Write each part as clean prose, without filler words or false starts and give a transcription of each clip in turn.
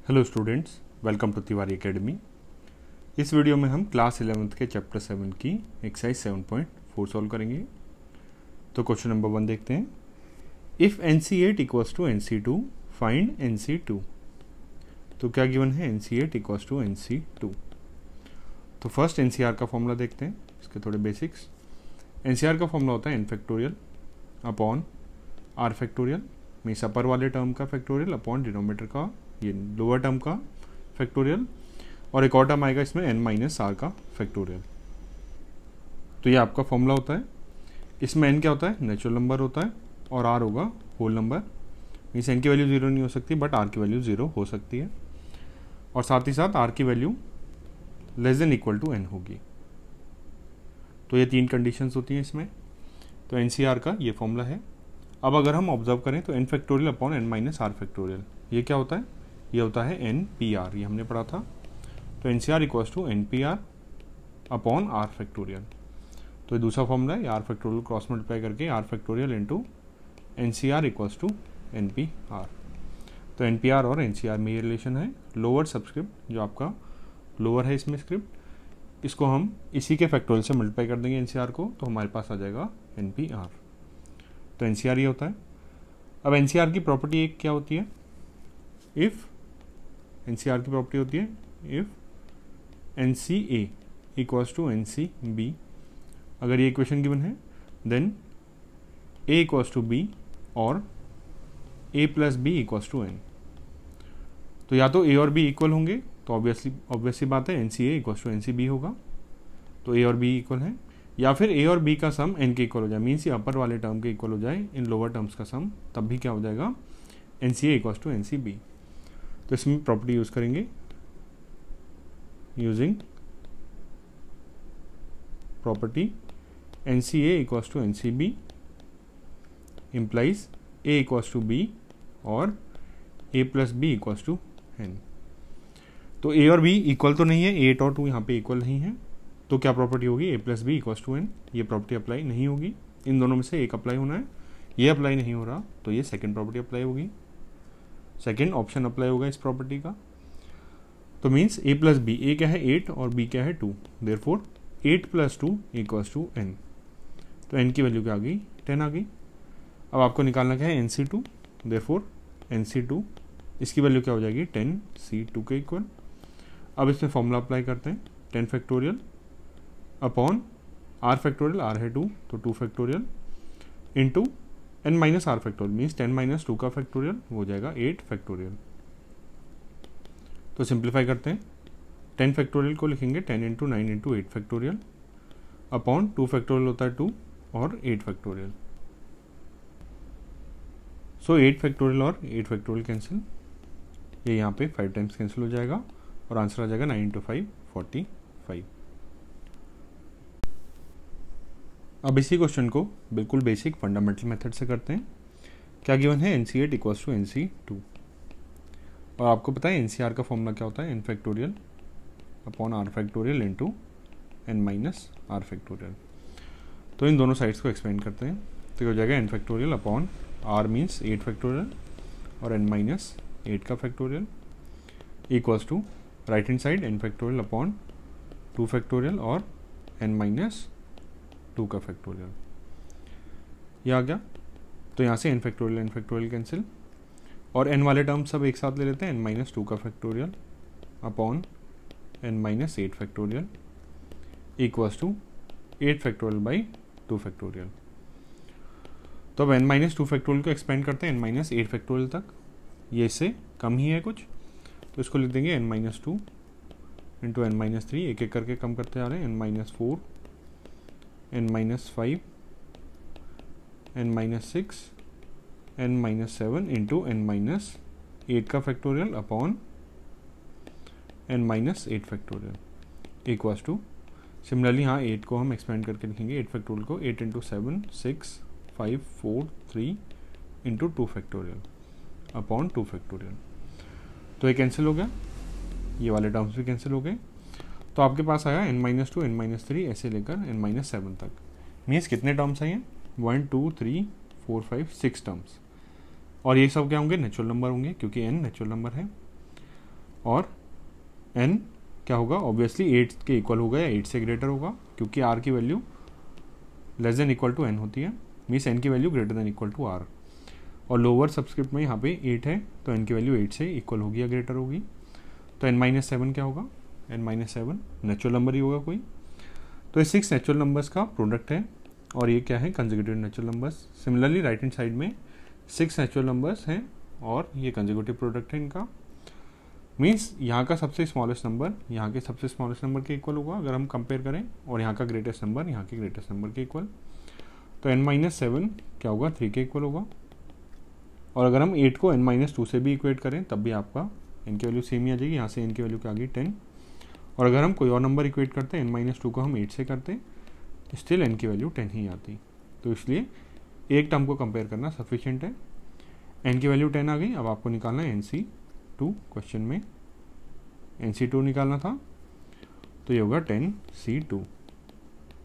Hello students, welcome to Tiwari academy. इस video में हम क्लास 11th के चैप्टर 7 की एक्सरसाइज 7.4 सॉल्व करेंगे। तो क्वेश्चन नंबर 1 देखते हैं। If NC8 equals to NC2 find NC2। तो क्या गिवन है? NC8 equals to NC2। तो फर्स्ट NCR का फॉर्मूला देखते हैं, इसके थोड़े बेसिक्स। NCR का फॉर्मूला होता है n factorial upon r factorial, means अपर वाले टर्म का फैक्टोरियल अपॉन डिनोमिनेटर का, ये लोअर टर्म का फैक्टोरियल, और एक और टर्म आएगा इसमें n माइनस आर का फैक्टोरियल। तो ये आपका फॉर्मूला होता है। इसमें n क्या होता है? नेचुरल नंबर होता है, और r होगा होल नंबर। मीन्स n की वैल्यू 0 नहीं हो सकती, बट r की वैल्यू 0 हो सकती है, और साथ ही साथ r की value less than equal to n होगी। तो ये 3 कंडीशंस होती हैं इसमें। तो NCR का ये फॉर्मूला है। अब अगर हम ऑब्जर्व करें तो n factorial upon n minus R factorial, ये क्या होता है? ये होता है NPR, ये हमने पढ़ा था। तो NCR equals to NPR upon R factorial. तो ये दूसरा फॉर्मूला है, आर फैक्टोरियल क्रॉस मल्टीप्लाई करके R factorial into NCR equals to NPR। तो NPR और NCR में ये रिलेशन है। लोअर सबस्क्रिप्ट जो आपका लोअर है इसमें स्क्रिप्ट, इसको हम इसी के फैक्टोरियल से मल्टीप्लाई कर देंगे NCR को, तो हमारे पास आ जाएगा NPR। तो NCR ये होता है। अब NCR की प्रॉपर्टी एक क्या होती है? इफ़ NCR की प्रॉपर्टी होती है if NCA equals to NCB। अगर ये इक्वेशन गिवन है then A equals to B और A plus B equals to N। तो या तो A और B इक्वल होंगे, तो ऑब्वियसली बात है NCA इक्वल्स टू NCB होगा। तो A और B इक्वल है, या फिर A और B का सम N के इक्वल हो जाए, मीन्स ये अपर वाले टर्म के इक्वल हो जाए इन लोअर टर्म्स का सम, तब भी क्या हो जाएगा? NCA equals to NCB। तो इसमें प्रॉपर्टी यूज करेंगे, using property NCA equals to NCB implies A equals to B और A plus B equals to N। तो A और B इक्वल तो नहीं है, 8 और 2 यहाँ पे इक्वल नहीं है, तो क्या प्रॉपर्टी होगी? A plus B equals to N। ये प्रॉपर्टी अप्लाई नहीं होगी, इन दोनों में से एक अप्लाई होना है। ये अप्लाई नहीं हो रहा, तो ये सेकेंड प्रॉपर्टी अप्लाई होगी, सेकेंड ऑप्शन अप्लाई होगा इस प्रॉपर्टी का। तो means A plus B, A क्या है 8 और B क्या है 2, therefore 8 plus 2 equals to N। तो N की वैल्यू क्या आ गई? 10 आ गई। अब आपको निकालना क्या है? NC2, देयरफॉर NC2 इसकी वैल्यू क्या हो जाएगी? 10C2 के इक्वल। अब इसमें फॉर्मूला अप्लाई करते हैं, 10 factorial upon R factorial, R है 2 तो 2 factorial into n minus R factorial, means 10 minus 2 का फैक्टोरियल, वो हो जाएगा 8 फैक्टोरियल। तो सिंप्लीफाई करते हैं, 10 फैक्टोरियल को लिखेंगे 10 into 9 into 8 factorial upon 2 factorial होता है 2 और 8 फैक्टोरियल। सो 8 फैक्टोरियल और 8 फैक्टोरियल कैंसिल, ये यहाँ पे 5 टाइम्स कैंसिल हो जाएगा और आंसर आ जाएगा 9 इंटू 5 45। अब इसी क्वेश्चन को बिल्कुल बेसिक फंडामेंटल मेथड से करते हैं। क्या गिवन है? NC8 इक्वल्स टू NC2, और आपको पता है NCR का फॉर्मूला क्या होता है? n factorial upon r factorial into n minus R factorial. तो इन दोनों साइड्स को एक्सपेंड करते हैं, तो हो जाएगा n factorial upon r means 8 factorial और n माइनस 8 का factorial equals to right hand side n factorial upon 2 factorial और n माइनस 2 का फैक्टोरियल। ये आ गया। तो यहाँ से n फैक्टोरियल कैंसिल, और n वाले टर्म सब एक साथ ले लेते हैं, n माइनस 2 का factorial upon n minus 8 factorial equals to 8 factorial by 2 factorial. तो अब n माइनस 2 फैक्टोरियल को एक्सपेंड करते हैं n माइनस 8 फैक्टोरियल तक, ये इससे कम ही है कुछ, तो इसको लिख देंगे n minus 2 into n minus 3, एक एक करके कम करते आ रहे हैं, n minus 4, n minus 5, n minus 6, n minus 7 into n minus 8 का factorial upon n minus 8 factorial equals to, similarly हाँ 8 को हम एक्सपेंड करके लिखेंगे 8 फैक्टोरियल को, 8 into 7 6 5 4 3 into 2 factorial upon 2 factorial. तो ये कैंसिल हो गया, ये वाले टर्म्स भी कैंसिल हो गए। तो आपके पास आया n माइनस 2 n माइनस 3 ऐसे लेकर n माइनस 7 तक। मीन्स कितने टर्म्स आए हैं? 1 2 3 4 5 6 टर्म्स, और ये सब क्या होंगे? नेचुरल नंबर होंगे, क्योंकि n नेचुरल नंबर है। और n क्या होगा, ऑब्वियसली 8 के इक्वल होगा या 8 से ग्रेटर होगा, क्योंकि r की value less than equal to n होती है, मीन्स n की value greater than equal to r। और लोअर सबस्क्रिप्ट में यहाँ पे 8 है तो n की वैल्यू 8 से इक्वल होगी या ग्रेटर होगी। तो n-7 क्या होगा, n-7 नेचुरल नंबर ही होगा कोई। तो ये 6 नेचुरल नंबर्स का प्रोडक्ट है और ये क्या है, consecutive natural numbers. Similarly right hand side में 6 नेचुरल नंबर्स हैं और ये कंसेक्यूटिव प्रोडक्ट है इनका। मीन्स यहाँ का सबसे स्मॉलेस्ट नंबर यहाँ के सबसे स्मॉलेस्ट नंबर के इक्वल होगा अगर हम कंपेयर करें, और यहाँ का ग्रेटेस्ट नंबर यहाँ के ग्रेटेस्ट नंबर के इक्वल। तो n-7 क्या होगा, 3 के इक्वल होगा। और अगर हम 8 को n-2 से भी इक्वेट करें तब भी आपका n की वैल्यू सेम ही आ जाएगी, यहाँ से n की वैल्यू क्या आ गई 10। और अगर हम कोई और नंबर इक्वेट करते हैं, n-2 को हम 8 से करते स्टिल n की वैल्यू 10 ही आती। तो इसलिए एक टर्म को कंपेयर करना सफिशिएंट है। n की वैल्यू 10 आ गई, अब आपको निकालना है NC2। क्वेश्चन में NC2 निकालना था तो ये होगा 10C2।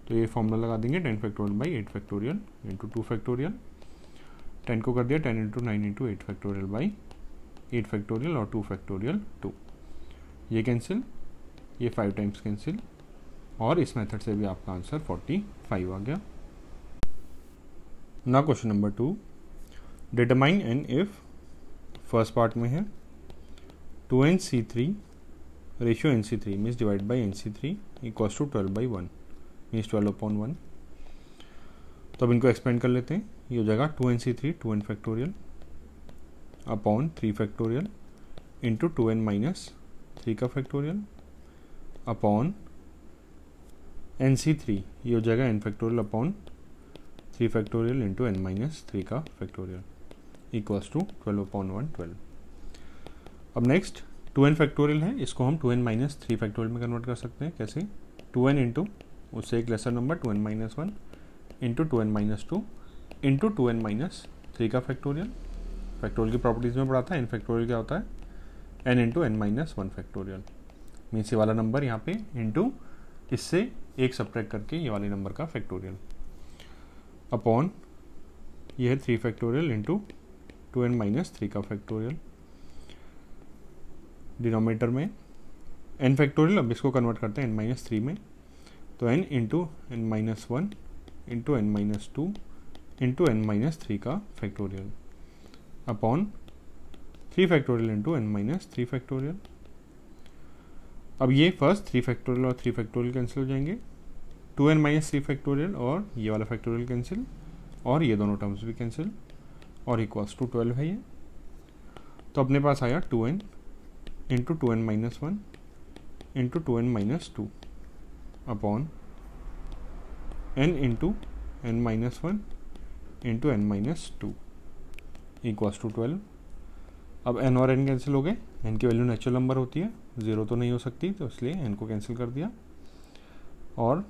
तो ये फॉर्मूला लगा देंगे 10 factorial by 8 factorial into 2 factorial. 10 को कर दिया 10 into 9 into 8 factorial by 8 factorial और 2 फैक्टोरियल 2। ये कैंसिल, ये 5 टाइम्स कैंसिल, और इस मेथड से भी आपका आंसर 45 आ गया। ना question number 2, determine n if first part में है 2nc3 ratio nc3 means divide by nc3 equals to 12/1 means 12/1। तो अब इनको एक्सपेंड कर लेते हैं। ये हो जाएगा 2nc3 2n factorial upon 3 factorial into 2n-3 का फैक्टोरियल अपॉन nc3, ये हो जाएगा n factorial upon 3 factorial into n-3 का फैक्टोरियल इक्वल्स टू 12/1 अब नेक्स्ट 2n फैक्टोरियल है, इसको हम 2n-3 फैक्टोरियल में कन्वर्ट कर सकते हैं। कैसे, 2n इंटू उससे एक laser number 2n-1 into 2n-2 into 2n-3 का फैक्टोरियल। फैक्टोरियल की प्रॉपर्टीज में पढ़ा था, n फैक्टोरियल क्या होता है n into n-1 factorial. Means ये वाला नंबर यहाँ पे इंटू इससे एक सब्ट्रैक्ट करके ये वाले नंबर का फैक्टोरियल अपॉन ये है 3 फैक्टोरियल इंटू 2n-3 का फैक्टोरियल। डिनोमिनेटर में n फैक्टोरियल, अब इसको कन्वर्ट करते हैं n-3 में, तो n into n-1 into n-2 into n-3 का factorial upon 3 factorial into n-3 factorial. अब ये फर्स्ट 3 फैक्टोरियल और 3 फैक्टोरियल कैंसिल हो जाएंगे, 2n-3 फैक्टोरियल और ये वाला फैक्टोरियल कैंसिल, और ये दोनों टर्म्स भी कैंसिल, और इक्वल्स टू 12 है ये। तो अपने पास आया 2n into 2n-1 into 2n-2 upon n into n-1 into n-2 equals to 12। अब n और n कैंसिल हो गए, n की वैल्यू नेचुरल नंबर होती है, 0 तो नहीं हो सकती, तो इसलिए n को कैंसिल कर दिया। और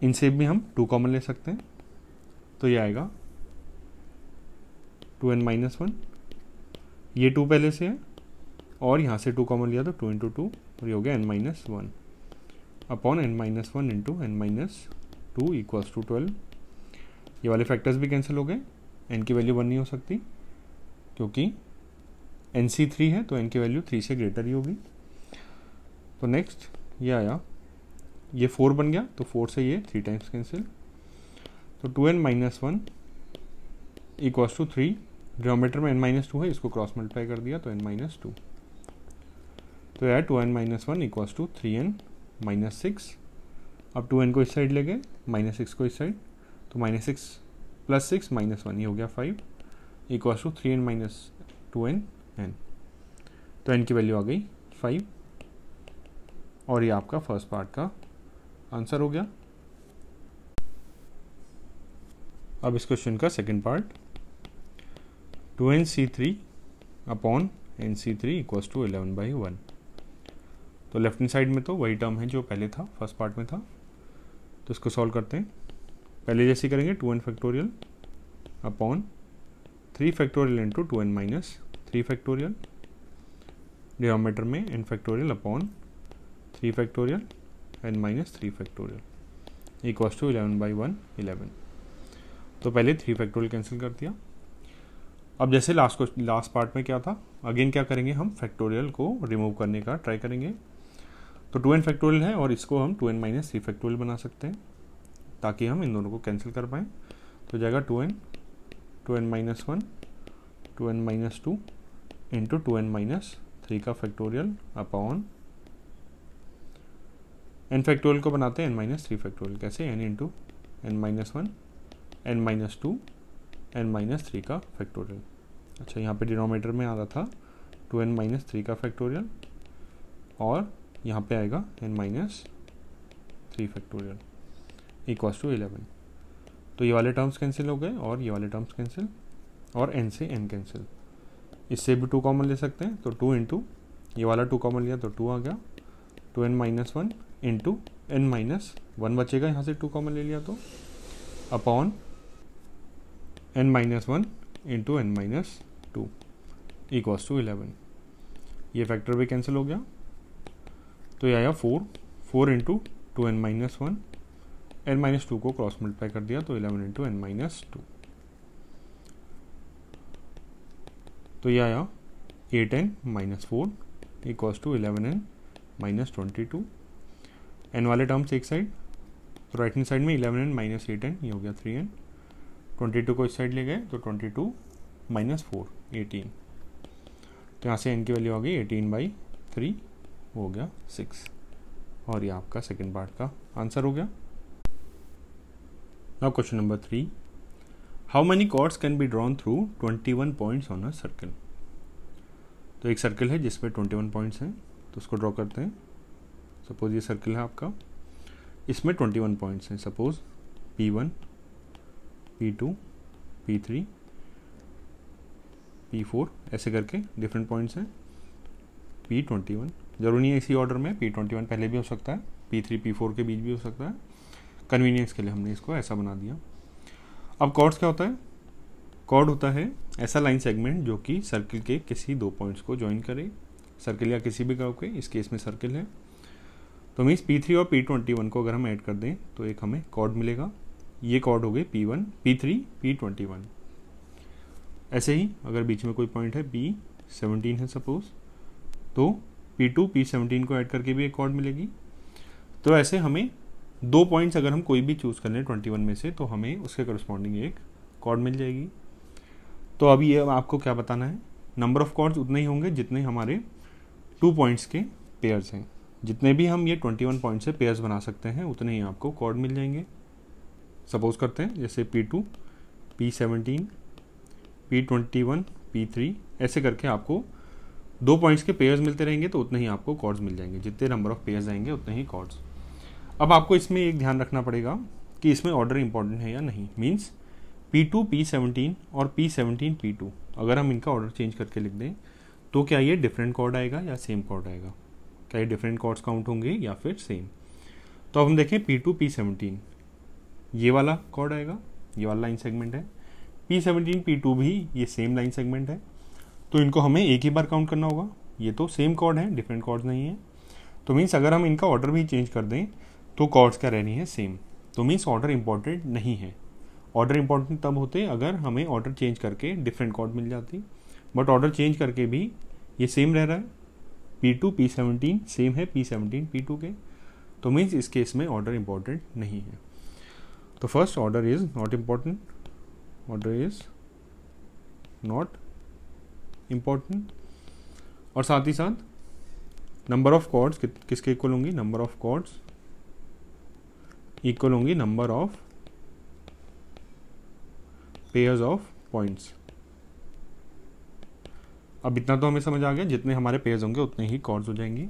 इनसे भी हम 2 कॉमन ले सकते हैं, तो ये आएगा 2n-1, ये 2 पहले से है और यहाँ से 2 कॉमन लिया तो 2 इंटू 2, और ये हो गया n-1 upon n-1 into n-2 equals to 12। ये वाले फैक्टर्स भी कैंसिल हो गए, n की वैल्यू 1 नहीं हो सकती क्योंकि nc3 है तो n की वैल्यू 3 से ग्रेटर ही होगी। तो नेक्स्ट ये आया, ये 4 बन गया तो 4 से ये 3 टाइम्स कैंसिल, तो 2n-1 इक्वल्स टू 3। डिनोमिनेटर में n-2 है, इसको क्रॉस मल्टीप्लाई कर दिया तो n-2, तो यार 2n-1 इक्वल्स टू 3n-6। अब 2n को इस साइड ले गए, -6 को इस साइड, तो -6 + 6 -1 ये हो गया 5 इक्वल्स टू 3n-2n n। तो n की वैल्यू आ गई 5, और ये आपका फर्स्ट पार्ट का आंसर हो गया। अब इस क्वेश्चन का second part, 2nc3 upon nc3 equals to 11/1। तो लेफ्ट हैंड साइड में तो वही टर्म है जो पहले था, फर्स्ट पार्ट में था, तो इसको सॉल्व करते हैं। पहले जैसे करेंगे 2n factorial upon 3 factorial into 2n-3 factorial. Denominator में n factorial upon 3 factorial n-3 factorial equals to 11/1 11। तो पहले 3 फैक्टोरियल कैंसिल कर दिया। अब जैसे लास्ट पार्ट में क्या था, अगेन क्या करेंगे, हम फैक्टोरियल को रिमूव करने का ट्राई करेंगे। तो 2n फैक्टोरियल है और इसको हम 2n माइनस 3 फैक्टोरियल बना सकते हैं ताकि हम इन दोनों को कैंसिल कर पाएँ। तो जाएगा 2n minus 1 2n minus 2 into 2n minus 3 का फैक्टोरियल अपॉन n फैक्टोरियल को बनाते हैं n माइनस 3 फैक्टोरियल। कैसे, n into n minus 1 n minus 2 n minus 3 का फैक्टोरियल। अच्छा, यहाँ पे डिनोमिनेटर में आ रहा था 2n माइनस 3 का फैक्टोरियल और यहाँ पे आएगा n minus 3 factorial equals to 11। तो ये वाले टर्म्स कैंसिल हो गए और ये वाले टर्म्स कैंसिल और n से n कैंसिल। इससे भी 2 कॉमन ले सकते हैं, तो 2 इंटू ये वाला 2 कॉमन लिया तो 2 आ गया, 2n minus 1 into n minus 1 बचेगा, यहाँ से 2 कॉमन ले लिया तो upon n minus 1 into n minus 2 equals to 11। ये फैक्टर भी कैंसिल हो गया, तो ये आया 4 into 2n minus 1 n minus 2 को क्रॉस मल्टीप्लाई कर दिया तो 11 इंटू n माइनस 2। तो ये आया 8n minus 4 equals to 11n minus 22। n वाले टर्म्स एक साइड, तो राइट हैंड साइड में 11n माइनस 8n, ये हो गया 3n। 22 को इस साइड ले गए तो 22 माइनस 4 18। तो यहाँ से n की वैल्यू आ गई 18/3, हो गया 6। और ये आपका सेकेंड पार्ट का आंसर हो गया। Now question number 3, how many chords can be drawn through 21 points on a circle. तो एक सर्कल है जिसमें 21 पॉइंट्स हैं, तो उसको ड्रॉ करते हैं। सपोज ये सर्कल है आपका, इसमें 21 पॉइंट्स हैं। Suppose P1 P2 P3 P4 ऐसे करके डिफरेंट पॉइंट्स हैं। P21 जरूरी नहीं है इसी ऑर्डर में, P21 पहले भी हो सकता है, P3 P4 के बीच भी हो सकता है। कन्वीनियंस के लिए हमने इसको ऐसा बना दिया। अब कॉर्ड्स क्या होता है, कॉर्ड होता है ऐसा लाइन सेगमेंट जो कि सर्कल के किसी 2 पॉइंट्स को ज्वाइन करे, सर्कल या किसी भी कर्व के, इस केस में सर्कल है। तो मीन्स P3 और P21 को अगर हम ऐड कर दें तो एक हमें कॉर्ड मिलेगा। ये कॉर्ड हो गए P1 P3 P21। ऐसे ही अगर बीच में कोई पॉइंट है P17 है सपोज, तो P2 P17 को ऐड करके भी एक कॉर्ड मिलेगी। तो ऐसे हमें 2 पॉइंट्स अगर हम कोई भी चूज़ कर लें 21 में से, तो हमें उसके करस्पॉन्डिंग एक कॉर्ड मिल जाएगी। तो अभी ये आपको क्या बताना है, नंबर ऑफ कॉर्ड्स उतने ही होंगे जितने हमारे 2 पॉइंट्स के पेयर्स हैं। जितने भी हम ये 21 पॉइंट से पेयर्स बना सकते हैं उतने ही आपको कॉर्ड मिल जाएंगे। सपोज करते हैं जैसे P2 P17 P21 P3 ऐसे करके आपको 2 पॉइंट्स के पेयर्स मिलते रहेंगे, तो उतने ही आपको कॉर्ड्स मिल जाएंगे। जितने नंबर ऑफ पेयर्स आएंगे उतने ही कॉर्ड्स। अब आपको इसमें एक ध्यान रखना पड़ेगा कि इसमें ऑर्डर इंपॉर्टेंट है या नहीं। मीन्स P2 P17 और P17 P2 अगर हम इनका ऑर्डर चेंज करके लिख दें तो क्या ये डिफरेंट कॉर्ड आएगा या सेम कॉर्ड आएगा, क्या ये डिफरेंट कॉर्ड्स काउंट होंगे या फिर सेम। तो अब हम देखें P2 P17 ये वाला कॉर्ड आएगा, ये वाला लाइन सेगमेंट है। P17 P2 भी ये सेम लाइन सेगमेंट है, तो इनको हमें एक ही बार काउंट करना होगा। ये तो सेम कॉर्ड है, डिफरेंट कॉर्ड्स नहीं है। तो मीन्स अगर हम इनका ऑर्डर भी चेंज कर दें तो कॉर्ड्स क्या रहनी है, सेम। तो मीन्स ऑर्डर इंपॉर्टेंट नहीं है। ऑर्डर इंपॉर्टेंट तब होते अगर हमें ऑर्डर चेंज करके डिफरेंट कॉर्ड मिल जाती, बट ऑर्डर चेंज करके भी ये सेम रह रहा है। P2 P17 सेम है P17 P2 के, तो मीन्स इस केस में ऑर्डर इंपॉर्टेंट नहीं है। तो first order is not important, order is not important. और साथ ही साथ नंबर ऑफ कॉर्ड्स किसके इक्वल होंगी, नंबर ऑफ कॉर्ड्स इक्वल होंगी number of pairs of points. अब इतना तो हमें समझ आ गया, जितने हमारे पेयर्स होंगे उतने ही कॉर्ड्स हो जाएंगी।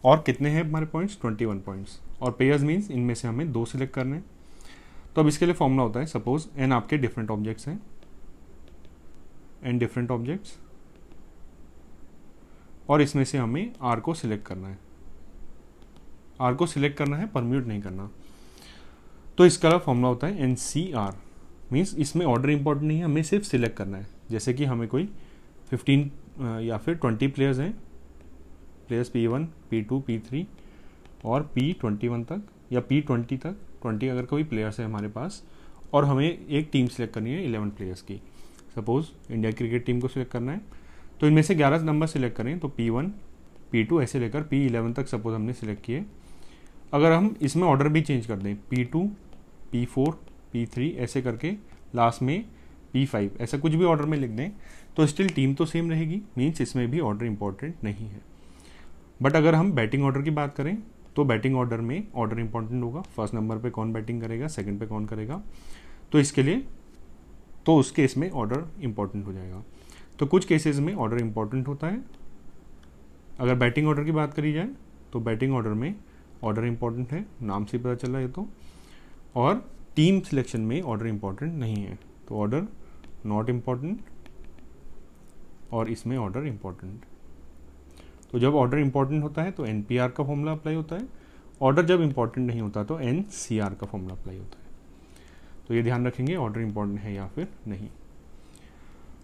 और कितने हैं हमारे पॉइंट्स, 21 पॉइंट्स। और पेयर्स मीन्स इनमें से हमें 2 सिलेक्ट करने हैं। तो अब इसके लिए फॉर्मूला होता है, सपोज n आपके डिफरेंट ऑब्जेक्ट्स हैं, n डिफरेंट ऑब्जेक्ट्स, और इसमें से हमें r को सिलेक्ट करना है। r को सिलेक्ट करना है, परम्यूट नहीं करना। तो इसका फॉर्मूला होता है NCR, मीन्स इसमें ऑर्डर इंपॉर्टेंट नहीं है, हमें सिर्फ सिलेक्ट करना है। जैसे कि हमें कोई 15 या फिर 20 प्लेयर्स हैं, प्लेयर्स P1 P2 P3 और P21 तक या P20 तक, 20 अगर कोई प्लेयर्स है हमारे पास, और हमें एक टीम सेलेक्ट करनी है 11 प्लेयर्स की। सपोज इंडिया क्रिकेट टीम को सिलेक्ट करना है, तो इनमें से 11 नंबर सिलेक्ट करें तो P1 P2 ऐसे लेकर P11 तक सपोज हमने सिलेक्ट किए। अगर हम इसमें ऑर्डर भी चेंज कर दें P2 P4 P3 ऐसे करके लास्ट में P5 ऐसा कुछ भी ऑर्डर में लिख दें तो स्टिल टीम तो सेम रहेगी, मीन्स इसमें भी ऑर्डर इंपॉर्टेंट नहीं है। बट अगर हम बैटिंग ऑर्डर की बात करें तो बैटिंग ऑर्डर में ऑर्डर इंपॉर्टेंट होगा, फर्स्ट नंबर पे कौन बैटिंग करेगा, सेकंड पे कौन करेगा, तो इसके लिए तो उस केस में ऑर्डर इंपॉर्टेंट हो जाएगा। तो कुछ केसेस में ऑर्डर इंपॉर्टेंट होता है। अगर बैटिंग ऑर्डर की बात करी जाए तो बैटिंग ऑर्डर में ऑर्डर इंपॉर्टेंट है, नाम से पता चल रहा है तो, और टीम सिलेक्शन में ऑर्डर इंपॉर्टेंट नहीं है, तो ऑर्डर नॉट इम्पॉर्टेंट और इसमें ऑर्डर इंपॉर्टेंट। तो जब ऑर्डर इंपॉर्टेंट होता है तो NPR का फॉर्मूला अप्लाई होता है, ऑर्डर जब इंपॉर्टेंट नहीं होता तो NCR का फॉर्मूला अप्लाई होता है। तो ये ध्यान रखेंगे ऑर्डर इंपॉर्टेंट है या फिर नहीं।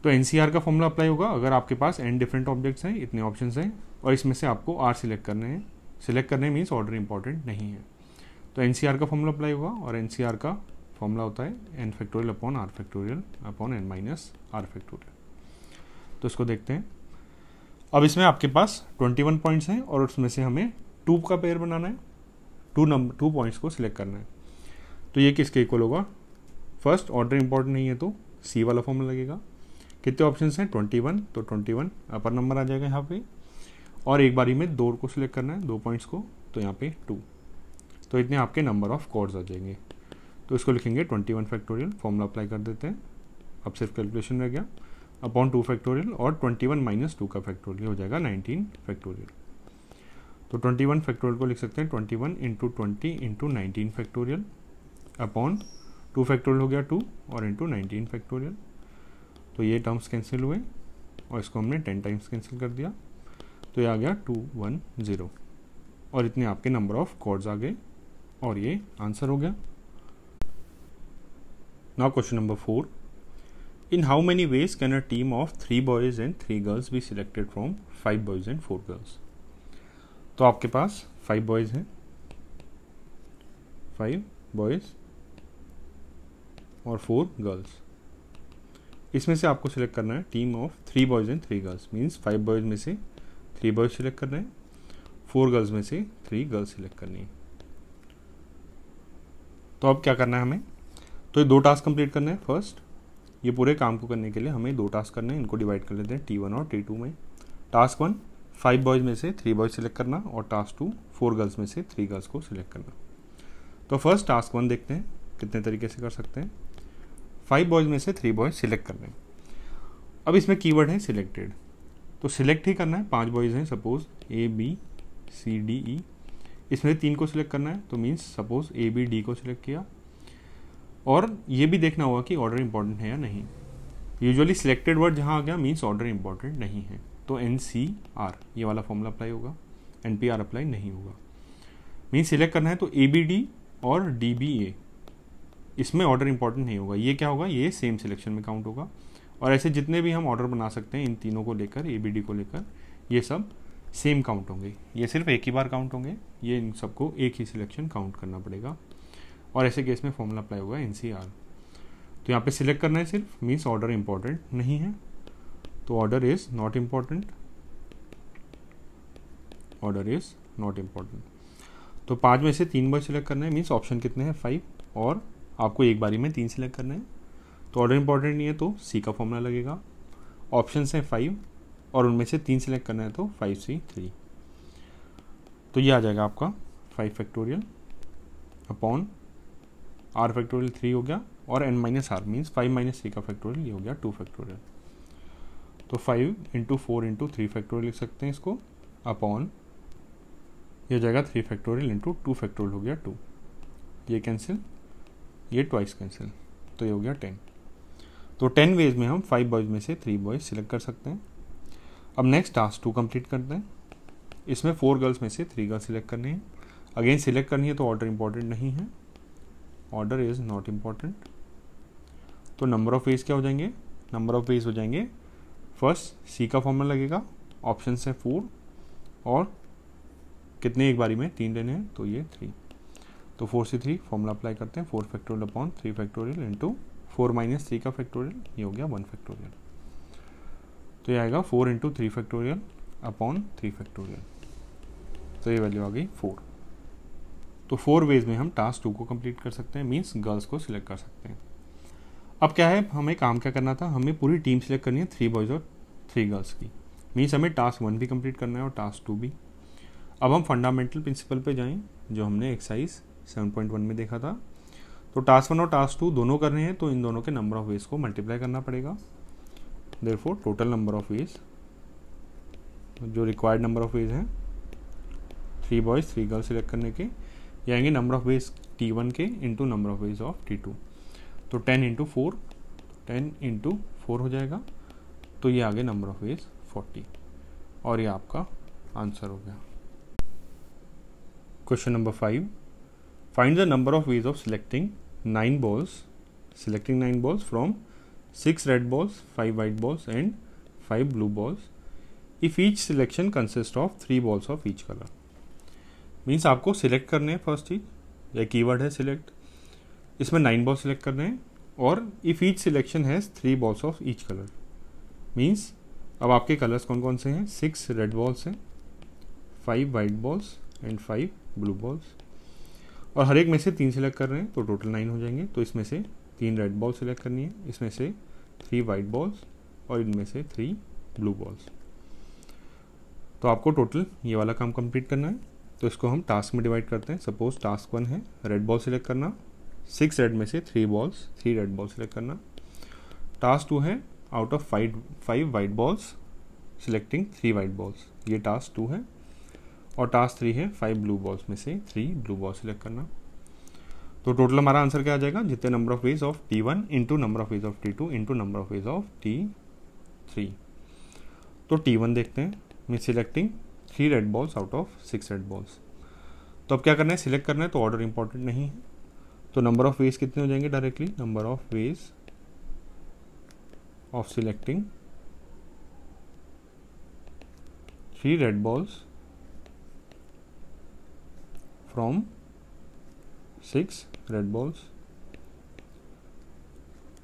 तो NCR का फॉर्मूला अप्लाई होगा अगर आपके पास n डिफरेंट ऑब्जेक्ट्स हैं, इतने ऑप्शंस हैं और इसमें से आपको R सिलेक्ट करने हैं। सिलेक्ट करने मीन्स ऑर्डर इंपॉर्टेंट नहीं है, तो NCR का फॉर्मूला अप्लाई होगा और NCR का फॉर्मूला होता है n factorial upon r factorial upon n minus r factorial. तो इसको देखते हैं। अब इसमें आपके पास 21 पॉइंट्स हैं और उसमें से हमें 2 का पेयर बनाना है, 2 पॉइंट्स को सिलेक्ट करना है। तो ये किसके इक्वल होगा, फर्स्ट ऑर्डर इंपॉर्टेंट नहीं है तो C वाला फॉर्मूला लगेगा। कितने ऑप्शन हैं, 21, तो 21 अपर नंबर आ जाएगा यहाँ पे, और एक बारी में 2 को सिलेक्ट करना है, 2 पॉइंट्स को, तो यहाँ पे 2, तो इतने आपके नंबर ऑफ कॉर्ड्स आ जाएंगे। तो इसको लिखेंगे 21 फैक्टोरियल, फॉर्मूला अप्लाई कर देते हैं। अब सिर्फ कैलकुलेशन रह गया अपॉन 2 फैक्टोरियल और 21 माइनस 2 का फैक्टोरियल हो जाएगा 19 फैक्टोरियल। तो 21 फैक्टोरियल को लिख सकते हैं 21 into 20 into 19 factorial upon 2 factorial हो गया 2 और इंटू 19 फैक्टोरियल। तो ये टर्म्स कैंसिल हुए और इसको हमने 10 टाइम्स कैंसिल कर दिया, तो ये आ गया 210 और इतने आपके नंबर ऑफ कॉर्ड्स आ गए और ये आंसर हो गया। Now question number 4, in how many ways can a team of 3 boys and 3 girls be selected from 5 boys and 4 girls. तो आपके पास 5 बॉयज हैं, 5 बॉयज और 4 गर्ल्स। इसमें से आपको सिलेक्ट करना है team of 3 boys and 3 girls, means 5 boys में से 3 बॉयज सिलेक्ट करना है, 4 गर्ल्स में से 3 गर्ल्स सिलेक्ट करनी है। तो अब क्या करना है हमें, तो ये 2 टास्क कंप्लीट करने हैं। फर्स्ट, ये पूरे काम को करने के लिए हमें 2 टास्क करने हैं, इनको डिवाइड कर लेते हैं T1 और T2 में। टास्क 1 5 बॉयज में से 3 बॉयज सिलेक्ट करना और टास्क 2 4 गर्ल्स में से 3 गर्ल्स को सिलेक्ट करना। तो फर्स्ट टास्क 1 देखते हैं कितने तरीके से कर सकते हैं। 5 बॉयज में से 3 बॉयज सिलेक्ट करने। अब इसमें कीवर्ड है सिलेक्टेड, तो सिलेक्ट ही करना है। 5 बॉयज हैं suppose A B C D E, इसमें 3 को सिलेक्ट करना है, तो means suppose A B D को सिलेक्ट किया। और ये भी देखना होगा कि ऑर्डर इंपॉर्टेंट है या नहीं। यूजुअली सिलेक्टेड वर्ड जहाँ आ गया मीन्स ऑर्डर इंपॉर्टेंट नहीं है, तो NCR ये वाला फॉर्मूला अप्लाई होगा, NPR अप्लाई नहीं होगा। मीन्स सिलेक्ट करना है तो ABD और DBA, इसमें ऑर्डर इंपॉर्टेंट नहीं होगा। ये क्या होगा, ये सेम सिलेक्शन में काउंट होगा। और ऐसे जितने भी हम ऑर्डर बना सकते हैं इन तीनों को लेकर, ABD को लेकर, ये सब सेम काउंट होंगे। ये सिर्फ एक ही बार काउंट होंगे, ये इन सबको एक ही सिलेक्शन काउंट करना पड़ेगा। और ऐसे केस में फॉर्मूला अप्लाई होगा NCR। तो यहाँ पे सिलेक्ट करना है सिर्फ, मीन्स ऑर्डर इंपॉर्टेंट नहीं है, तो order is not important, order is not important. तो 5 में से 3 बार सिलेक्ट करना है, मीन्स ऑप्शन कितने हैं 5, और आपको एक बारी में 3 सिलेक्ट करना है, तो ऑर्डर इंपॉर्टेंट नहीं है तो C का फॉर्मूला लगेगा। ऑप्शन है 5 और उनमें से 3 सिलेक्ट करना है तो 5C 3। तो ये आ जाएगा आपका 5 फैक्टोरियल अपॉन R फैक्टोरियल 3 हो गया, और n minus R means 5 minus C का फैक्टोरियल, ये हो गया 2 फैक्टोरियल। तो 5 इंटू 4 इंटू 3 फैक्टोरियल लिख सकते हैं इसको, अपॉन ये हो जाएगा 3 फैक्टोरियल इंटू 2 फैक्टोरियल हो गया 2, ये कैंसिल, ये ट्वाइस कैंसिल, तो ये हो गया 10। तो 10 वेज में हम 5 बॉयज में से 3 बॉयज सिलेक्ट कर सकते हैं। अब नेक्स्ट टास्क 2 कंप्लीट करते हैं। इसमें 4 गर्ल्स में से 3 गर्ल्स सिलेक्ट करनी है। अगेन सिलेक्ट करनी है तो ऑर्डर इंपॉर्टेंट नहीं है, ऑर्डर इज नॉट इम्पॉर्टेंट। तो नंबर ऑफ वेज क्या हो जाएंगे, नंबर ऑफ वेज हो जाएंगे, फर्स्ट C का फॉर्मूला लगेगा, ऑप्शन है 4 और कितने एक बारी में 3 लेने हैं, तो ये 3। तो 4 से 3 फॉर्मूला अप्लाई करते हैं, 4 factorial upon 3 factorial into 4 minus 3 का फैक्टोरियल, ये हो गया 1 फैक्टोरियल। तो ये आएगा 4 इंटू 3 फैक्टोरियल अपॉन 3 फैक्टोरियल। तो ये वैल्यू आ गई 4। तो 4 वेज में हम टास्क 2 को कंप्लीट कर सकते हैं, मीन्स गर्ल्स को सिलेक्ट कर सकते हैं। अब क्या है, हमें काम क्या करना था, हमें पूरी टीम सिलेक्ट करनी है 3 बॉयज़ और 3 गर्ल्स की। मीन्स हमें टास्क 1 भी कंप्लीट करना है और टास्क 2 भी। अब हम फंडामेंटल प्रिंसिपल पे जाएं जो हमने एक्सरसाइज 7.1 में देखा था। तो टास्क 1 और टास्क 2 दोनों करने हैं, तो इन दोनों के नंबर ऑफ वेज को मल्टीप्लाई करना पड़ेगा। Therefore total number of veg, जो रिक्वायर्ड नंबर ऑफ वेज हैं 3 बॉयज़ 3 गर्ल्स सिलेक्ट करने के, ये आएंगे नंबर ऑफ वेज T1 के into number of ways of T2। तो 10 इंटू 4, 10 इंटू 4 हो जाएगा। तो ये आगे नंबर ऑफ वेज 40 और ये आपका आंसर हो गया। Question number 5, find the number of ways of selecting 9 balls from 6 red balls, 5 white balls and 5 blue balls if each selection consist of 3 balls of each colour. Means आपको select करने हैं, first चीज या keyword है select, इसमें 9 ball select करने हैं और if each selection has 3 balls of each colour. Means अब आपके कलर्स कौन कौन से हैं, 6 रेड बॉल्स हैं, 5 white balls and 5 blue balls, और हर एक में से 3 सिलेक्ट कर रहे हैं तो टोटल 9 हो जाएंगे। तो इसमें से 3 रेड बॉल सिलेक्ट करनी है, इसमें से 3 वाइट बॉल्स और इनमें से 3 ब्लू बॉल्स। तो आपको टोटल ये वाला काम कंप्लीट करना है। तो इसको हम टास्क में डिवाइड करते हैं। सपोज टास्क 1 है रेड बॉल सिलेक्ट करना, 6 रेड में से 3 बॉल्स 3 रेड बॉल सिलेक्ट करना। टास्क 2 है out of 5 white balls selecting 3 white balls, ये टास्क 2 है। और टास्क 3 है 5 ब्लू बॉल्स में से 3 ब्लू बॉल सिलेक्ट करना। तो टोटल हमारा आंसर क्या आ जाएगा, जितने number of ways of T1 into number of ways of T2 into number of ways of T3। तो T1 देखते हैं, मैं selecting 3 red balls out of 6 red balls. तो अब क्या करना है, सिलेक्ट करना है, तो ऑर्डर इंपॉर्टेंट नहीं है। तो नंबर ऑफ वेज कितने हो जाएंगे directly, number of ways of selecting 3 red balls from 6 red balls.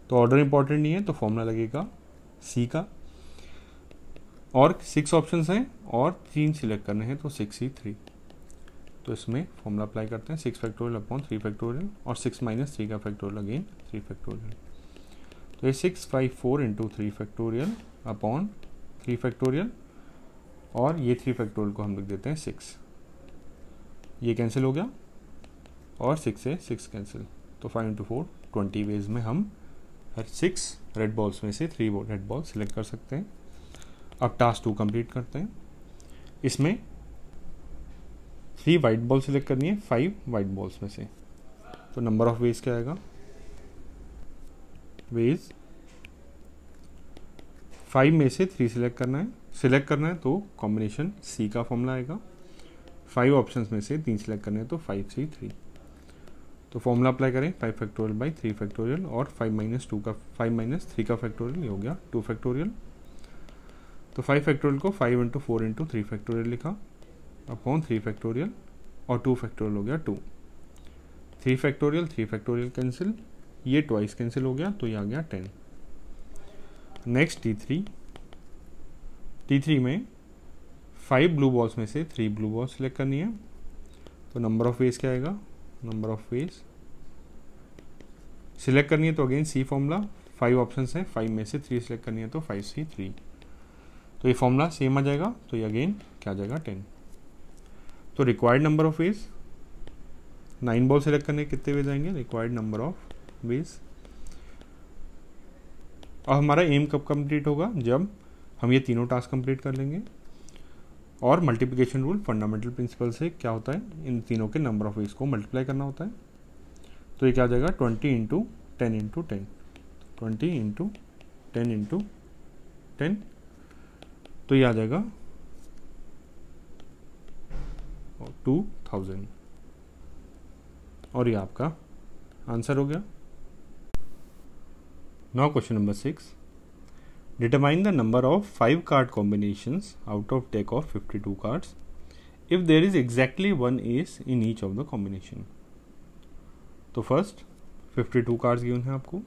तो ऑर्डर इंपॉर्टेंट नहीं है, तो फॉर्मूला लगेगा C का, और 6 ऑप्शंस हैं और 3 सिलेक्ट करने हैं तो 6C3। तो इसमें फॉर्मूला अप्लाई करते हैं, 6 फैक्टोरियल अपॉन 3 फैक्टोरियल और 6 माइनस 3 का फैक्टोरियल अगेन 3 फैक्टोरियल। तो ये 654 इंटू 3 फैक्टोरियल अपॉन 3 फैक्टोरियल, और ये 3 फैक्टोरियल को हम लिख देते हैं 6। ये कैंसिल हो गया और 6 से 6 कैंसिल। तो 5 इंटू 4 20 वेज में हम हर 6 रेड बॉल्स में से 3 रेड बॉल सिलेक्ट कर सकते हैं। अब टास्क 2 कंप्लीट करते हैं। इसमें 3 वाइट बॉल सिलेक्ट करनी है 5 वाइट बॉल्स में से। तो नंबर ऑफ वेज क्या आएगा, वेज 5 में से 3 सिलेक्ट करना है तो कॉम्बिनेशन C का फॉर्मूला आएगा। 5 ऑप्शंस में से 3 सिलेक्ट करने हैं तो 5C3। तो फॉर्मूला अप्लाई करें, 5 फैक्टोरियल बाई 3 फैक्टोरियल और 5 माइनस 3 का फैक्टोरियल, ये हो गया 2 फैक्टोरियल। तो 5 फैक्टोरियल को 5 इंटू 4 इंटू 3 फैक्टोरियल लिखा अपॉन 3 फैक्टोरियल, और 2 फैक्टोरियल हो गया 2। 3 फैक्टोरियल कैंसिल, ये ट्वाइस कैंसिल हो गया, तो ये आ गया 10। नेक्स्ट T3 में 5 ब्लू बॉल्स में से 3 ब्लू बॉल्स सिलेक्ट करनी है। तो नंबर ऑफ वेज क्या आएगा, नंबर ऑफ वेज सिलेक्ट करनी है तो अगेन C फॉर्मूला, 5 ऑप्शन है, 5 में से 3 सिलेक्ट करनी है तो 5C3। तो ये फॉर्मूला सेम आ जाएगा, तो ये अगेन क्या आ जाएगा 10। तो required number of veg 9 ball select करने कितने वेज आएंगे, रिक्वायर्ड नंबर ऑफ वेज। और हमारा एम कब कंप्लीट होगा, जब हम ये तीनों टास्क कंप्लीट कर लेंगे। और मल्टीप्लिकेशन रूल फंडामेंटल प्रिंसिपल से क्या होता है, इन तीनों के नंबर ऑफ वेज को मल्टीप्लाई करना होता है। तो ये क्या आ जाएगा 20 इंटू 10 इंटू 10, 20 इंटू 10 इंटू 10, तो ये आ जाएगा 2000 और ये आपका आंसर हो गया। Now question number 6, determine the number of 5 card combinations out of deck of 52 cards if there is exactly one ace in each of the combination। तो फर्स्ट 52 कार्ड्स गिवन है आपको,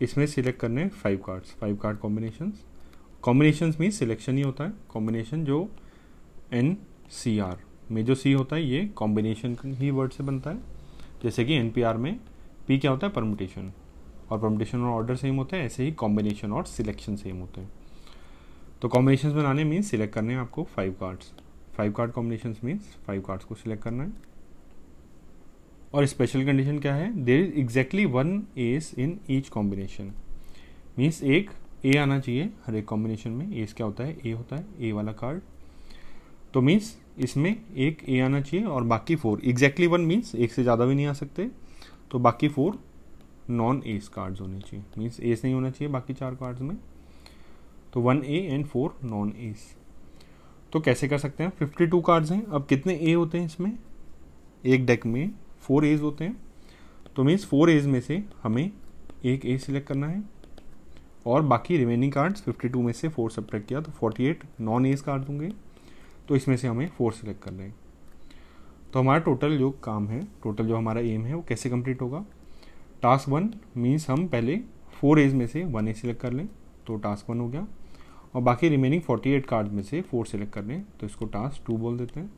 इसमें सिलेक्ट करने हैं 5 cards, 5 card combinations means selection ही होता है। Combination जो NCR में जो C होता है ये कॉम्बिनेशन ही वर्ड से बनता है। जैसे कि NPR में P क्या होता है, परम्यूटेशन, और परम्यूटेशन और ऑर्डर सेम होता है, ऐसे ही कॉम्बिनेशन और सिलेक्शन सेम होते हैं। तो कॉम्बिनेशंस बनाने मीन्स सिलेक्ट करने हैं आपको 5 cards, 5 card combinations means 5 cards को सिलेक्ट करना है। और स्पेशल कंडीशन क्या है, there is exactly 1 ace in each combination, means एक ए आना चाहिए हर एक कॉम्बिनेशन में। एस क्या होता है, ए होता है, ए वाला कार्ड। तो मीन्स इसमें एक ए आना चाहिए और बाकी 4, एग्जैक्टली 1 मीन्स एक से ज़्यादा भी नहीं आ सकते, तो बाकी 4 नॉन एस कार्ड्स होने चाहिए, मीन्स एस नहीं होना चाहिए बाकी 4 कार्ड्स में। तो 1 ए एंड 4 नॉन एस। तो कैसे कर सकते हैं, 52 कार्ड्स हैं। अब कितने ए होते हैं इसमें, एक डेक में 4 एज होते हैं, तो मीन्स 4 एज में से हमें एक ए सिलेक्ट करना है और बाकी रिमेनिंग कार्ड्स 52 में से 4 सब्ट्रैक्ट किया तो 48 नॉन एज कार्ड्स होंगे, तो इसमें से हमें 4 सिलेक्ट करना है। तो हमारा टोटल जो काम है, टोटल जो हमारा एम है वो कैसे कंप्लीट होगा। टास्क 1 मीन्स हम पहले 4 एज में से 1 ए सिलेक्ट कर लें, तो टास्क 1 हो गया, और बाकी रिमेनिंग 48 कार्ड में से 4 सिलेक्ट कर लें, तो इसको टास्क 2 बोल देते हैं।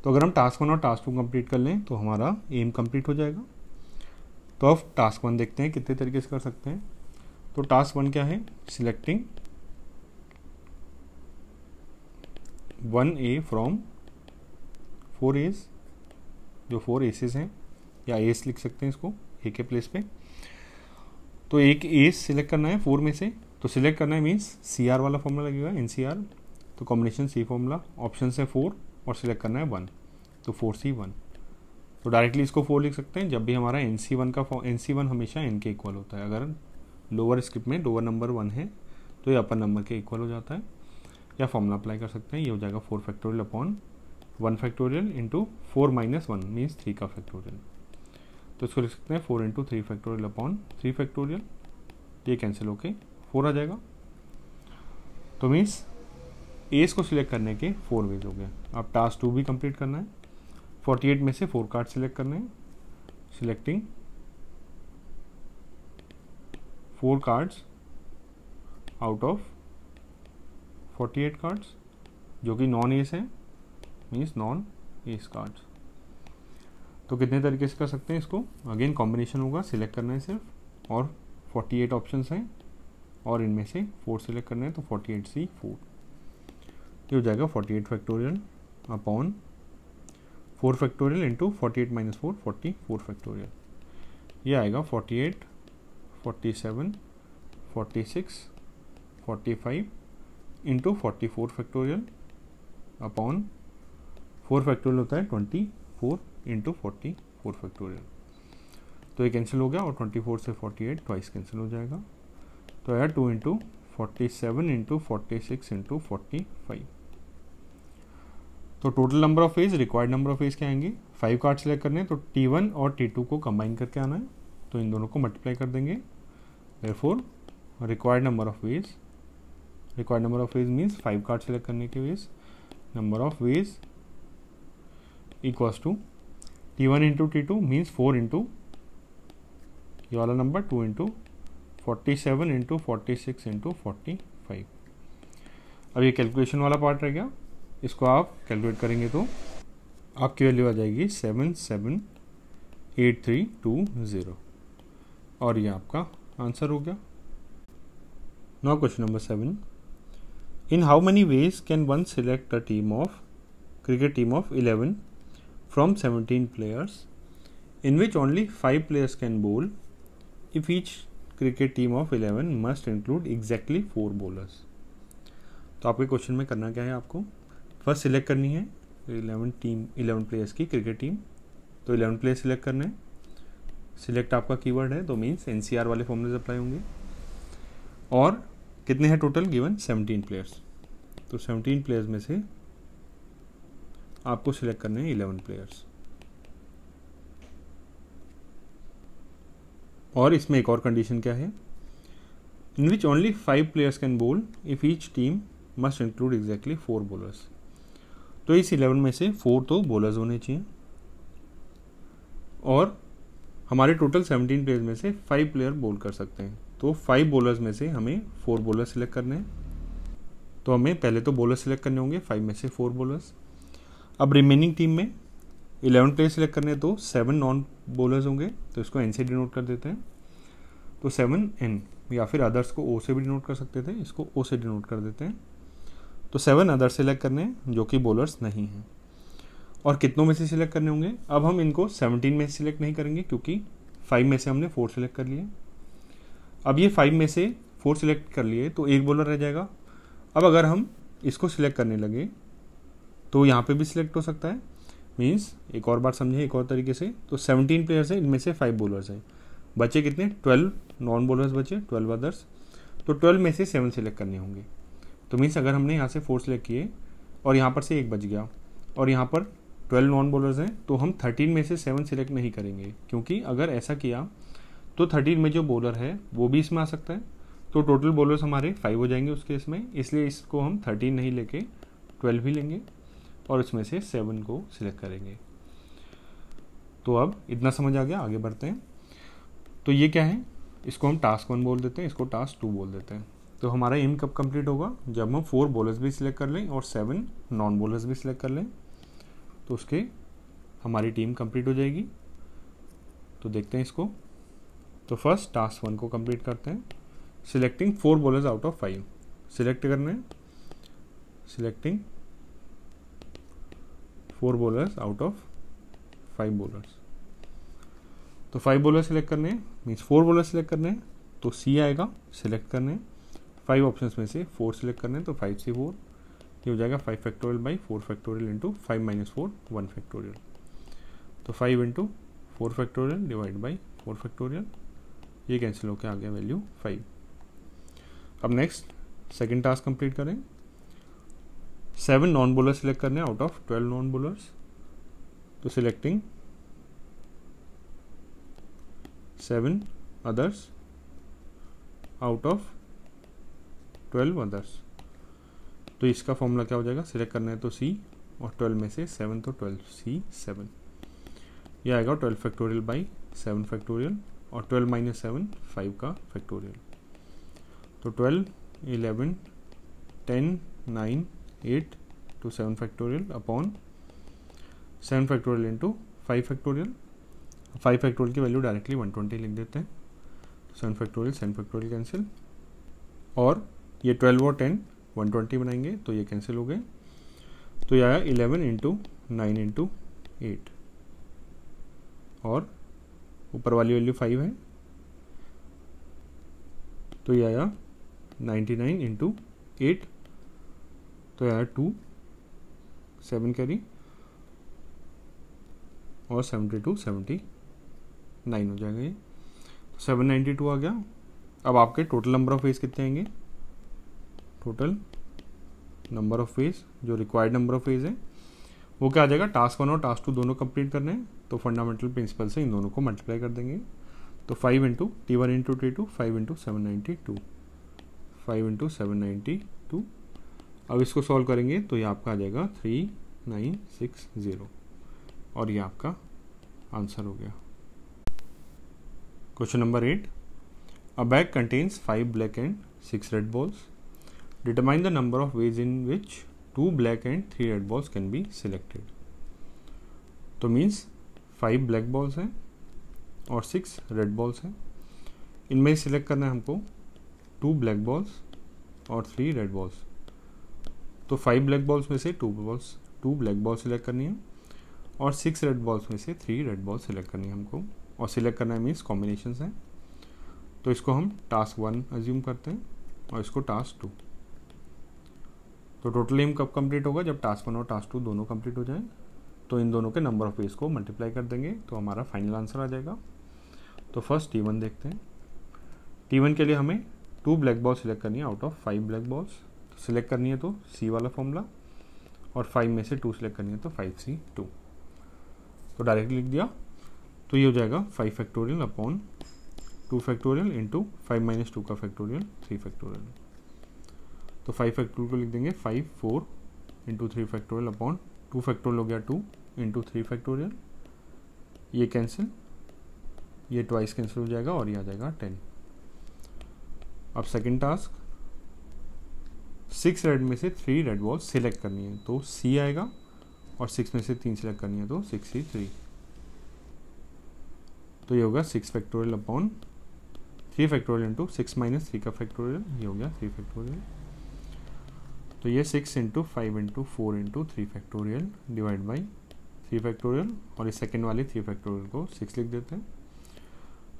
तो अगर हम टास्क 1 और टास्क 2 कंप्लीट कर लें तो हमारा एम कंप्लीट हो जाएगा। तो अब टास्क 1 देखते हैं कितने तरीके से कर सकते हैं। तो टास्क 1 क्या है, सिलेक्टिंग 1 ए फ्रॉम 4 एज, जो 4 एसेस हैं, या एस लिख सकते हैं इसको ए के प्लेस पे। तो एक एस सिलेक्ट करना है 4 में से, तो सिलेक्ट करना है मीन्स CR वाला फॉर्मूला लगेगा, NCR। तो कॉम्बिनेशन C फॉर्मूला, ऑप्शन है 4 और सिलेक्ट करना है 1, तो 4C1। तो डायरेक्टली इसको 4 लिख सकते हैं। जब भी हमारा NC1 हमेशा N के इक्वल होता है। अगर लोअर स्क्रिप्ट में लोअर नंबर 1 है तो ये अपर नंबर के इक्वल हो जाता है, या फॉर्मूला अप्लाई कर सकते हैं। ये हो जाएगा 4 factorial upon 1 factorial into 4 minus 1 means 3 का फैक्टोरियल। तो इसको लिख सकते हैं 4 इंटू 3 फैक्टोरियल अपॉन 3 फैक्टोरियल, ये कैंसिल होके 4 आ जाएगा। तो मीन्स एस को सिलेक्ट करने के 4 वेज हो गए। अब टास्क 2 भी कंप्लीट करना है। 48 में से 4 कार्ड सिलेक्ट करने हैं, selecting 4 cards out of 48 cards जो कि नॉन एस है, मीन्स नॉन एस कार्ड्स। तो कितने तरीके से कर सकते हैं इसको, अगेन कॉम्बिनेशन होगा, सिलेक्ट करना है सिर्फ, और 48 ऑप्शंस हैं और इनमें से 4 सिलेक्ट करना है, तो 48C4 ये हो जाएगा 48 factorial upon 4 factorial into 48 minus 4 44 factorial, ये आएगा 48 47 46 45 इंटू 44 फैक्टोरियल अपॉन 4 फैक्टोरियल होता है 24 इंटू 44 फैक्टोरियल। तो ये कैंसिल हो गया और 24 से 48 ट्वाइस कैंसिल हो जाएगा, तो आया 2 इंटू 47 इंटू 46 इंटू 45। तो total number of ace, required number of ace क्या आएंगे, 5 कार्ड सेलेक्ट करने हैं, तो T1 और T2 को कंबाइन करके आना है, तो इन दोनों को मल्टीप्लाई कर देंगे। Therefore required number of ace means 5 card select करने के ways, number of ways equals to T1 into T2 means 4 into ये वाला नंबर 2 इंटू 47 इंटू 46 इंटू 45। अब ये कैलकुलेशन वाला पार्ट रह गया, इसको आप कैलकुलेट करेंगे तो आपकी वैल्यू आ जाएगी 778320 और ये आपका आंसर हो गया। Now question number 7, in how many ways can one select a cricket team of 11 from 17 players in which only 5 players can bowl if each cricket team of 11 must include exactly 4 bowlers। तो आपके question में करना क्या है, आपको first select करनी है 11 players की क्रिकेट टीम, तो 11 प्लेयर्स सिलेक्ट करने हैं। सिलेक्ट आपका कीवर्ड है, तो मीन्स NCR वाले फॉर्मूले अप्लाई होंगे। और कितने हैं टोटल गिवन 17 प्लेयर्स, तो 17 प्लेयर्स में से आपको सिलेक्ट करने हैं 11 प्लेयर्स। और इसमें एक और कंडीशन क्या है, इन विच ओनली 5 प्लेयर्स कैन बोल if each team must include exactly 4 bowlers. तो इस 11 में से 4 तो बॉलर्स होने चाहिए और हमारे टोटल 17 प्लेयर्स में से 5 प्लेयर बोल कर सकते हैं। तो 5 बॉलर्स में से हमें 4 बॉलर सिलेक्ट करने हैं। तो हमें पहले तो बॉलर सिलेक्ट करने होंगे 5 में से 4 बॉलर्स। अब रिमेनिंग टीम में 11 प्लेयर सिलेक्ट करने हैं, तो 7 नॉन बॉलर्स होंगे, तो इसको एन से डिनोट कर देते हैं। तो 7 एन, या फिर अदर्स को ओ से भी डिनोट कर सकते थे, इसको ओ से डिनोट कर देते हैं। तो 7 अदर्स सिलेक्ट करने हैं जो कि बॉलर्स नहीं हैं। और कितनों में से सिलेक्ट करने होंगे? अब हम इनको 17 में से सिलेक्ट नहीं करेंगे क्योंकि 5 में से हमने 4 सिलेक्ट कर लिए। अब ये 5 में से 4 सिलेक्ट कर लिए तो एक बॉलर रह जाएगा। अब अगर हम इसको सिलेक्ट करने लगे तो यहाँ पे भी सिलेक्ट हो सकता है। मीन्स एक और बार समझें एक और तरीके से, तो 17 प्लेयर्स हैं, इनमें से 5 बॉलर्स हैं, बचे कितने? 12 नॉन बॉलर्स बचे, 12 अदर्स। तो 12 में से 7 सिलेक्ट करने होंगे। तो मीन्स अगर हमने यहाँ से 4 सिलेक्ट किए और यहाँ पर से एक बच गया और यहाँ पर 12 नॉन बॉलर्स हैं, तो हम 13 में से 7 सिलेक्ट नहीं करेंगे, क्योंकि अगर ऐसा किया तो 13 में जो बॉलर है वो भी इसमें आ सकता है। तो टोटल बॉलर्स हमारे 5 हो जाएंगे उस केस में, इसलिए इसको हम 13 नहीं लेके 12 ही लेंगे और इसमें से 7 को सिलेक्ट करेंगे। तो अब इतना समझ आ गया, आगे बढ़ते हैं। तो ये क्या है? इसको हम टास्क 1 बोल देते हैं, इसको टास्क 2 बोल देते हैं। तो हमारा एम कब कंप्लीट होगा? जब हम 4 बॉलर्स भी सिलेक्ट कर लें और 7 नॉन बॉलर्स भी सिलेक्ट कर लें, तो उसके हमारी टीम कंप्लीट हो जाएगी। तो देखते हैं इसको। तो फर्स्ट टास्क 1 को कंप्लीट करते हैं। Selecting 4 bowlers out of 5 select करने हैं। Selecting 4 bowlers out of 5 bowlers. तो 5 बॉलर सिलेक्ट करने हैं, मीन्स 4 बॉलर सिलेक्ट करने हैं, तो सी आएगा, सिलेक्ट करने हैं। 5 ऑप्शंस में से 4 सिलेक्ट करने हैं, तो 5 से 4 ये हो जाएगा 5 factorial by 4 factorial into 5 minus 4 1 factorial. तो 5 into 4 factorial divide by 4 factorial, ये कैंसिल होकर आ गया वैल्यू 5। अब नेक्स्ट सेकंड टास्क कंप्लीट करें। 7 नॉन बॉलर सिलेक्ट करने आउट ऑफ 12 नॉन बॉलर्स। तो selecting 7 others out of 12 others. तो इसका फॉर्मूला क्या हो जाएगा? सिलेक्ट करना है तो सी, और 12 में से 7 तो 12 सी 7, ये आएगा 12 फैक्टोरियल बाई 7 फैक्टोरियल, और 12 माइनस 7 5 का फैक्टोरियल। तो 12 11 10 9 8 to 7 factorial upon 7 factorial into 5 factorial. 5 factorial की वैल्यू डायरेक्टली 120 लिख देते हैं। 7 फैक्टोरियल 7 फैक्टोरियल कैंसिल, और ये 12 और 10 120 बनाएंगे तो ये कैंसिल हो गए। तो ये आया 11 इंटू 9 इंटू 8, और ऊपर वाली वैल्यू 5 है, तो ये आया 99 इंटू 8, तो यार 2 7 कैरी और 72 79 हो जाएगा। ये 792 आ गया। अब आपके टोटल नंबर ऑफ फेज कितने आएंगे? टोटल नंबर ऑफ फेज, जो रिक्वायर्ड नंबर ऑफ फेज है वो क्या आ जाएगा? टास्क 1 और टास्क 2 दोनों कंप्लीट करने हैं, तो फंडामेंटल प्रिंसिपल से इन दोनों को मल्टीप्लाई कर देंगे। तो 5 into T1 into T2 5 into 792 5 into 792। अब इसको सॉल्व करेंगे तो ये आपका आ जाएगा 3960, और ये आपका आंसर हो गया। Question number 8, a bag contains 5 black and 6 red balls. Determine the number of ways in which 2 black and 3 red balls can be selected. तो मीन्स 5 ब्लैक बॉल्स हैं और 6 रेड बॉल्स हैं। इनमें सिलेक्ट करना है हमको 2 ब्लैक बॉल्स और 3 red balls. तो 5 ब्लैक बॉल्स में से 2 ब्लैक बॉल्स सिलेक्ट करनी है, और 6 रेड बॉल्स में से 3 रेड बॉल्स सिलेक्ट करनी है हमको, और सिलेक्ट करना है मीन्स कॉम्बिनेशंस हैं। तो इसको हम टास्क 1 अज्यूम करते हैं और इसको टास्क 2। तो टोटल एम कब कंप्लीट होगा? जब टास्क 1 और टास्क 2 दोनों कंप्लीट हो जाए, तो इन दोनों के नंबर ऑफ वेज को मल्टीप्लाई कर देंगे, तो हमारा फाइनल आंसर आ जाएगा। तो फर्स्ट T1 देखते हैं। T1 के लिए हमें 2 ब्लैक बॉल सिलेक्ट करनी है आउट ऑफ 5 ब्लैक बॉल्स। तो सिलेक्ट करनी है तो C वाला फॉर्मूला, और 5 में से 2 सिलेक्ट करनी है तो 5C2। तो डायरेक्टली लिख दिया, तो ये हो जाएगा 5 factorial upon 2 factorial into 5 minus 2 का फैक्टोरियल 3 फैक्टोरियल। तो 5 फैक्टोरियल को लिख देंगे 5 4 इंटू 3 फैक्टोरियल अपॉन 2 फैक्टोरियल हो गया 2 इंटू 3 फैक्टोरियल, ये कैंसिल, ये ट्वाइस कैंसिल हो जाएगा और ये आ जाएगा 10। अब सेकंड टास्क, 6 रेड में से 3 रेड बॉल सिलेक्ट करनी है, तो C आएगा, और 6 में से 3 सिलेक्ट करनी है तो 6C3। तो ये होगा 6 factorial upon 3 factorial into 6 minus 3 का फैक्टोरियल, ये हो गया 3 फैक्टोरियल। तो ये 6 into 5 into 4 into 3 factorial divide by 3 factorial, और इस सेकेंड वाले 3 फैक्टोरियल को 6 लिख देते हैं,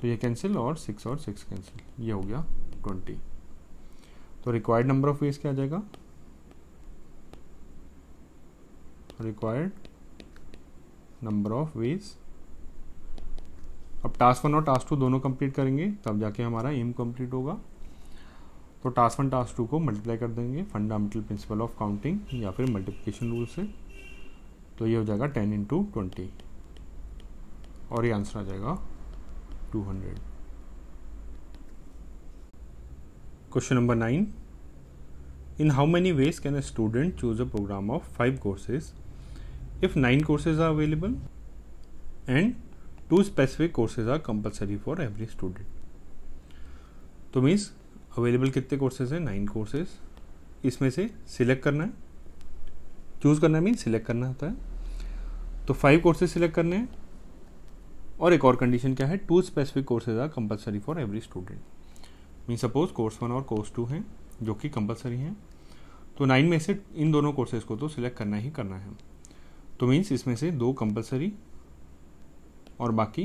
तो ये कैंसिल और 6 कैंसिल, ये हो गया 20। तो रिक्वायर्ड नंबर ऑफ वेज क्या आ जाएगा, रिक्वायर्ड नंबर ऑफ वेज। अब टास्क 1 और टास्क 2 दोनों कंप्लीट करेंगे तब जाके हमारा एम कंप्लीट होगा। तो टास्क 1 टास्क 2 को मल्टीप्लाई कर देंगे फंडामेंटल प्रिंसिपल ऑफ काउंटिंग या फिर मल्टीप्लिकेशन रूल से, तो ये हो जाएगा 10 इंटू 20, और ये आंसर आ जाएगा 200। Question number 9, in how many ways can a student choose a program of 5 courses if 9 courses are available and 2 specific courses are compulsory for every student? तो मीन्स अवेलेबल कितने कोर्सेज हैं, 9 courses, इसमें से select करना है, choose करना है means select करना होता है, तो 5 कोर्सेज सिलेक्ट करने हैं, और एक और कंडीशन क्या है, 2 specific courses are compulsory for every student. Mean suppose course 1 और कोर्स 2 हैं जो कि कंपलसरी हैं, तो 9 में से इन दोनों कोर्सेज को तो सिलेक्ट करना ही करना है। तो मीन्स इसमें से 2 कंपलसरी और बाकी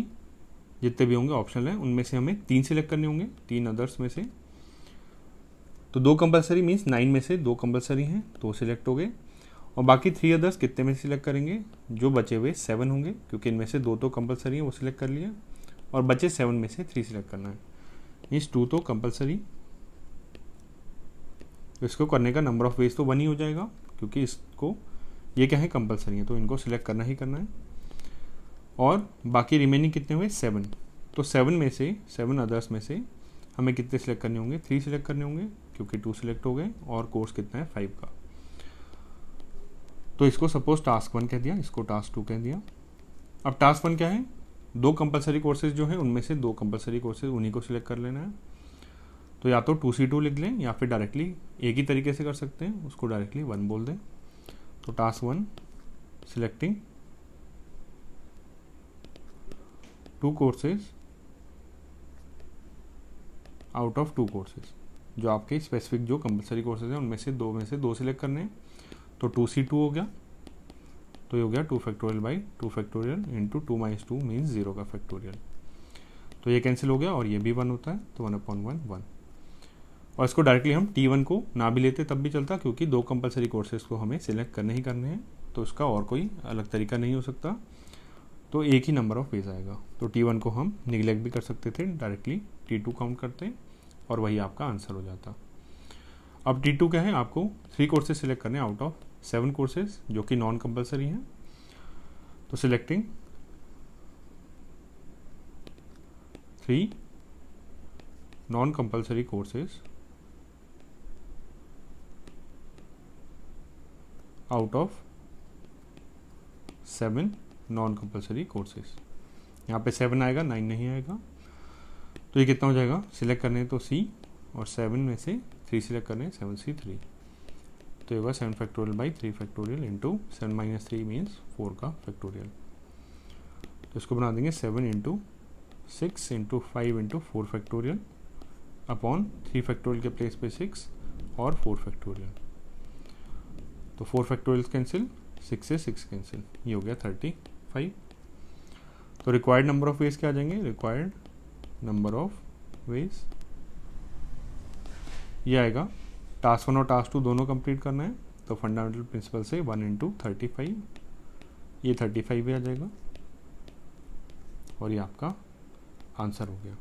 जितने भी होंगे ऑप्शनल हैं उनमें से हमें 3 सिलेक्ट करने होंगे, 3 अदर्स में से। तो 2 कंपलसरी मीन्स 9 में से 2 कंपलसरी हैं तो सिलेक्ट हो गए, और बाकी 3 अदर्स कितने में सिलेक्ट करेंगे, जो बचे हुए 7 होंगे, क्योंकि इनमें से 2 तो कंपलसरी हैं वो सिलेक्ट कर लिया, और बचे 7 में से 3 सिलेक्ट करना है, मीन्स 2 तो कंपलसरी। तो इसको करने का नंबर ऑफ वेज तो 1 ही हो जाएगा, क्योंकि इसको ये क्या है कंपलसरी है, तो इनको सिलेक्ट करना ही करना है। और बाकी रिमेनिंग कितने हुए 7, तो 7 में से 7 अदर्स में से हमें कितने सिलेक्ट करने होंगे, 3 सिलेक्ट करने होंगे, क्योंकि 2 सिलेक्ट हो गए, और कोर्स कितना है 5 का। तो इसको सपोज टास्क 1 कह दिया, इसको टास्क 2 कह दिया। अब टास्क 1 क्या है, 2 कंपलसरी कोर्सेज जो है उनमें से 2 कंपलसरी कोर्सेज उन्हीं को सिलेक्ट कर लेना है। तो या तो 2C2 लिख लें या फिर डायरेक्टली एक ही तरीके से कर सकते हैं, उसको डायरेक्टली 1 बोल दें। तो task 1 selecting 2 courses out of 2 courses, जो आपके स्पेसिफिक जो कंपलसरी कोर्सेज हैं उनमें से 2 सिलेक्ट करने हैं, तो 2C2 हो गया, तो ये हो गया 2 factorial by 2 factorial into 2 minus 2 means 0 का फैक्टोरियल, तो ये कैंसिल हो गया, और ये भी 1 होता है, तो 1/1 1। और इसको डायरेक्टली हम T1 को ना भी लेते तब भी चलता, क्योंकि 2 कंपलसरी कोर्सेज को हमें सिलेक्ट करने ही करने हैं, तो उसका और कोई अलग तरीका नहीं हो सकता, तो एक ही नंबर ऑफ वेज आएगा। तो T1 को हम निगलेक्ट भी कर सकते थे, डायरेक्टली T2 काउंट करते और वही आपका आंसर हो जाता। अब T2 क्या है, आपको 3 कोर्सेज सिलेक्ट करने आउट ऑफ 7 कोर्सेज जो कि नॉन कंपलसरी हैं, तो selecting 3 non compulsory courses out of 7 non compulsory courses. यहाँ पे 7 आएगा, 9 नहीं आएगा, तो ये कितना हो जाएगा, सिलेक्ट करने तो C, और 7 में से 3 सिलेक्ट करने 7C3, तो ये होगा 7 factorial by 3 factorial into 7 minus 3 means 4 का फैक्टोरियल। तो इसको बना देंगे 7 into 6 into 5 into 4 factorial upon 3 factorial के प्लेस पे 6 और 4 फैक्टोरियल, तो 4 फैक्टोरियल कैंसिल, 6 से 6 कैंसिल, ये हो गया 35। तो रिक्वायर्ड नंबर ऑफ वेज क्या आ जाएंगे, रिक्वायर्ड नंबर ऑफ वेज ये आएगा, टास्क 1 और टास्क 2 दोनों कंप्लीट करना है, तो फंडामेंटल प्रिंसिपल से 1 इंटू 35, ये 35 भी आ जाएगा, और ये आपका आंसर हो गया।